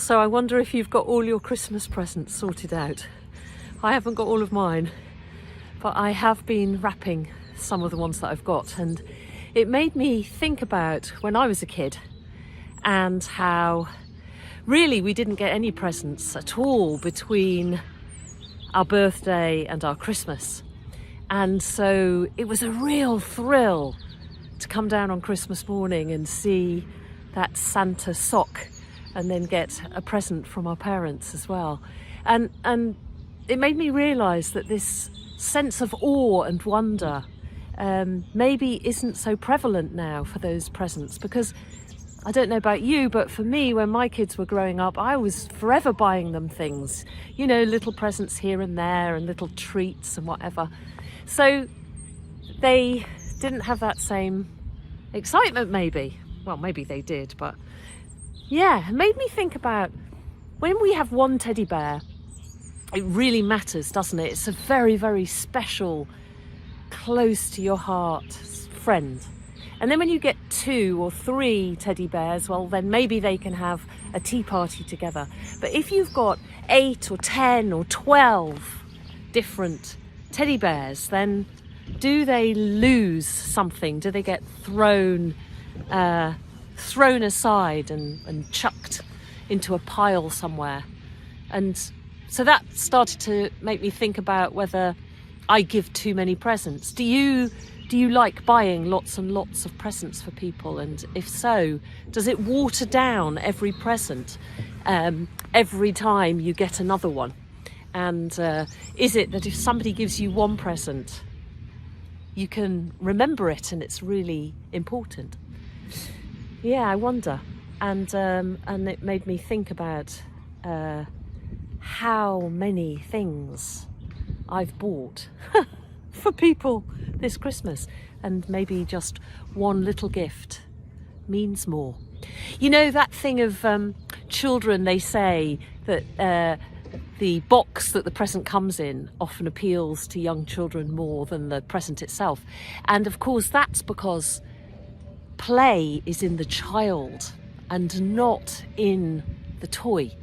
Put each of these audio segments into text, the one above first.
So I wonder if you've got all your Christmas presents sorted out. I haven't got all of mine, but I have been wrapping some of the ones that I've got, and it made me think about when I was a kid and how really we didn't get any presents at all between our birthday and our Christmas. And so it was a real thrill to come down on Christmas morning and see that Santa sock and then get a present from our parents as well. And it made me realise that this sense of awe and wonder maybe isn't so prevalent now for those presents, because I don't know about you, but for me, when my kids were growing up, I was forever buying them things, you know, little presents here and there and little treats and whatever. So they didn't have that same excitement, maybe. Well, maybe they did, but yeah, it made me think about when we have one teddy bear, it really matters, doesn't it? It's a very, very special, close to your heart friend. And then when you get 2 or 3 teddy bears, well, then maybe they can have a tea party together. But if you've got 8 or 10 or 12 different teddy bears, then do they lose something? Do they get thrown aside and chucked into a pile somewhere? And so that started to make me think about whether I give too many presents. Do you like buying lots and lots of presents for people? And if so, does it water down every present every time you get another one? And is it that if somebody gives you one present, you can remember it and it's really important? Yeah, I wonder. And it made me think about how many things I've bought for people this Christmas, and maybe just one little gift means more. You know that thing of children, they say that the box that the present comes in often appeals to young children more than the present itself. And of course that's because play is in the child and not in the toy.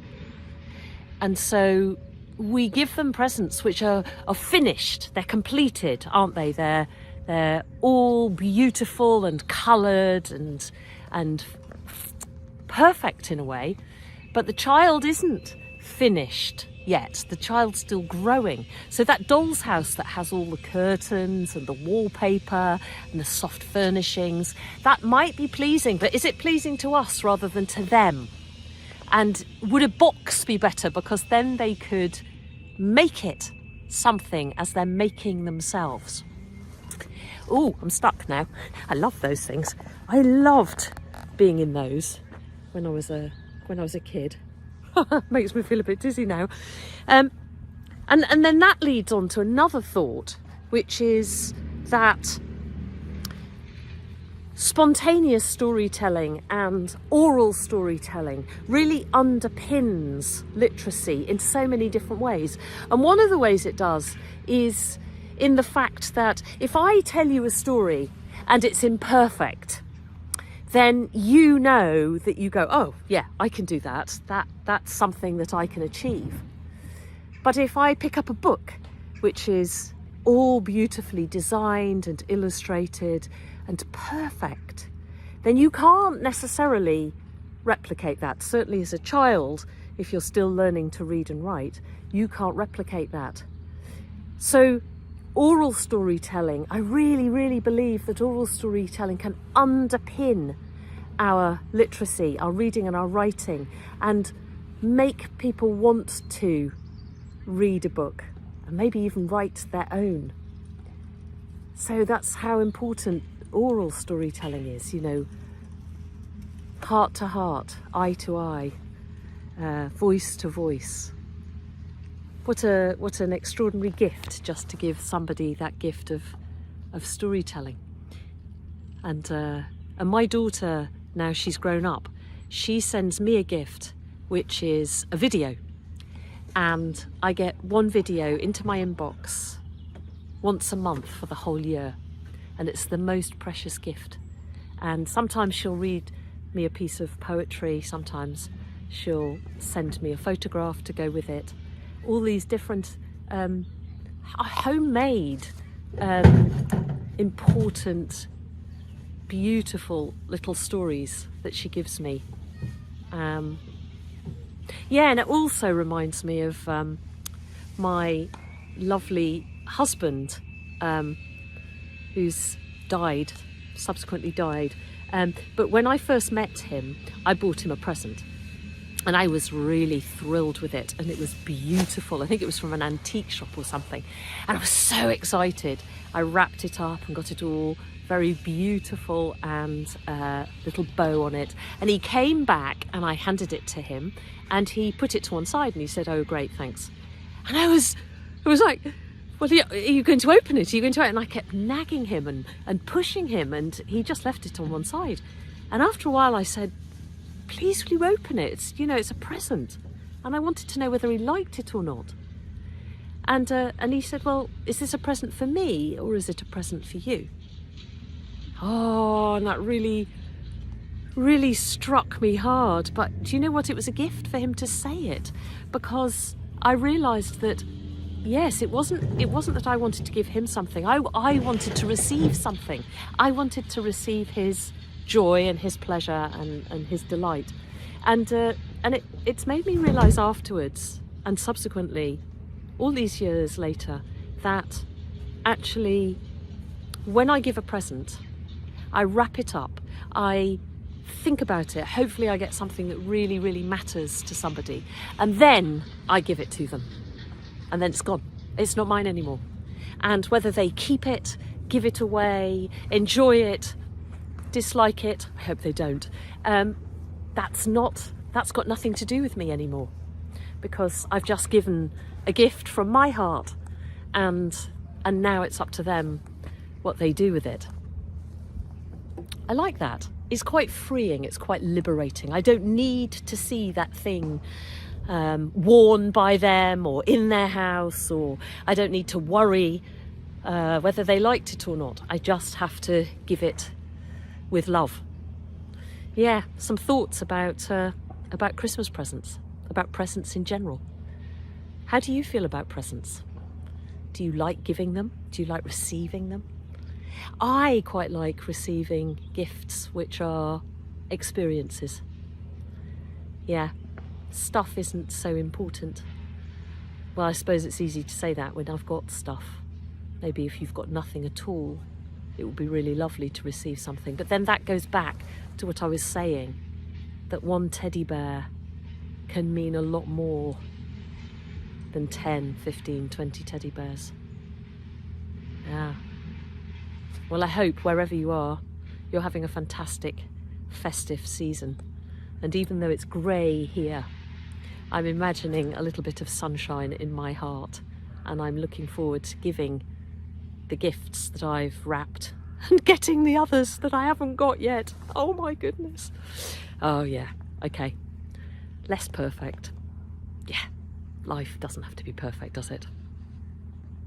And so we give them presents which are finished, they're completed, aren't they? They're all beautiful and coloured and perfect in a way, but the child isn't finished yet. The child's still growing. So that doll's house that has all the curtains and the wallpaper and the soft furnishings, that might be pleasing, but is it pleasing to us rather than to them? And would a box be better, because then they could make it something as they're making themselves? Oh, I'm stuck now. I love those things. I loved being in those when I was a kid. Makes me feel a bit dizzy now. And then that leads on to another thought, which is that spontaneous storytelling and oral storytelling really underpins literacy in so many different ways. And one of the ways it does is in the fact that if I tell you a story and it's imperfect, then you know that you go, oh yeah, I can do that. That's something that I can achieve. But if I pick up a book which is all beautifully designed and illustrated and perfect, then you can't necessarily replicate that. Certainly as a child, if you're still learning to read and write, you can't replicate that. So oral storytelling, I really, really believe that oral storytelling can underpin our literacy, our reading and our writing, and make people want to read a book and maybe even write their own. So that's how important oral storytelling is, you know, heart to heart, eye to eye, voice to voice. What an extraordinary gift just to give somebody that gift of storytelling. And my daughter, now she's grown up, she sends me a gift which is a video, and I get one video into my inbox once a month for the whole year, and it's the most precious gift. And sometimes she'll read me a piece of poetry, sometimes she'll send me a photograph to go with it. All these different homemade, important, beautiful little stories that she gives me. Yeah, and it also reminds me of my lovely husband, who's subsequently died. But when I first met him, I bought him a present. And I was really thrilled with it, and it was beautiful. I think it was from an antique shop or something. And I was so excited. I wrapped it up and got it all very beautiful and little bow on it. And he came back and I handed it to him, and he put it to one side and he said, "Oh, great, thanks." And I was like, "Well, are you going to open it? Are you going to open it?" And I kept nagging him and pushing him, and he just left it on one side. And after a while I said, "Please, will you open it? It's a present." And I wanted to know whether he liked it or not. And he said, "Well, is this a present for me or is it a present for you?" Oh, and that really, really struck me hard. But do you know what? It was a gift for him to say it, because I realised that, yes, it wasn't that I wanted to give him something. I wanted to receive something. I wanted to receive his joy and his pleasure and his delight. And it's made me realise afterwards and subsequently, all these years later, that actually when I give a present, I wrap it up, I think about it, hopefully I get something that really, really matters to somebody, and then I give it to them. And then it's gone. It's not mine anymore. And whether they keep it, give it away, enjoy it, dislike it, I hope they don't, that's got nothing to do with me anymore, because I've just given a gift from my heart, and now it's up to them what they do with it. I like that. It's quite freeing, it's quite liberating. I don't need to see that thing worn by them or in their house, or I don't need to worry whether they liked it or not. I just have to give it with love. Yeah, some thoughts about Christmas presents, about presents in general. How do you feel about presents? Do you like giving them? Do you like receiving them? I quite like receiving gifts which are experiences. Yeah, stuff isn't so important. Well, I suppose it's easy to say that when I've got stuff. Maybe if you've got nothing at all, it would be really lovely to receive something. But then that goes back to what I was saying, that one teddy bear can mean a lot more than 10, 15, 20 teddy bears. Yeah. Well, I hope wherever you are, you're having a fantastic festive season. And even though it's grey here, I'm imagining a little bit of sunshine in my heart, and I'm looking forward to giving the gifts that I've wrapped and getting the others that I haven't got yet. Oh my goodness. Oh yeah, okay. Less perfect. Yeah, life doesn't have to be perfect, does it?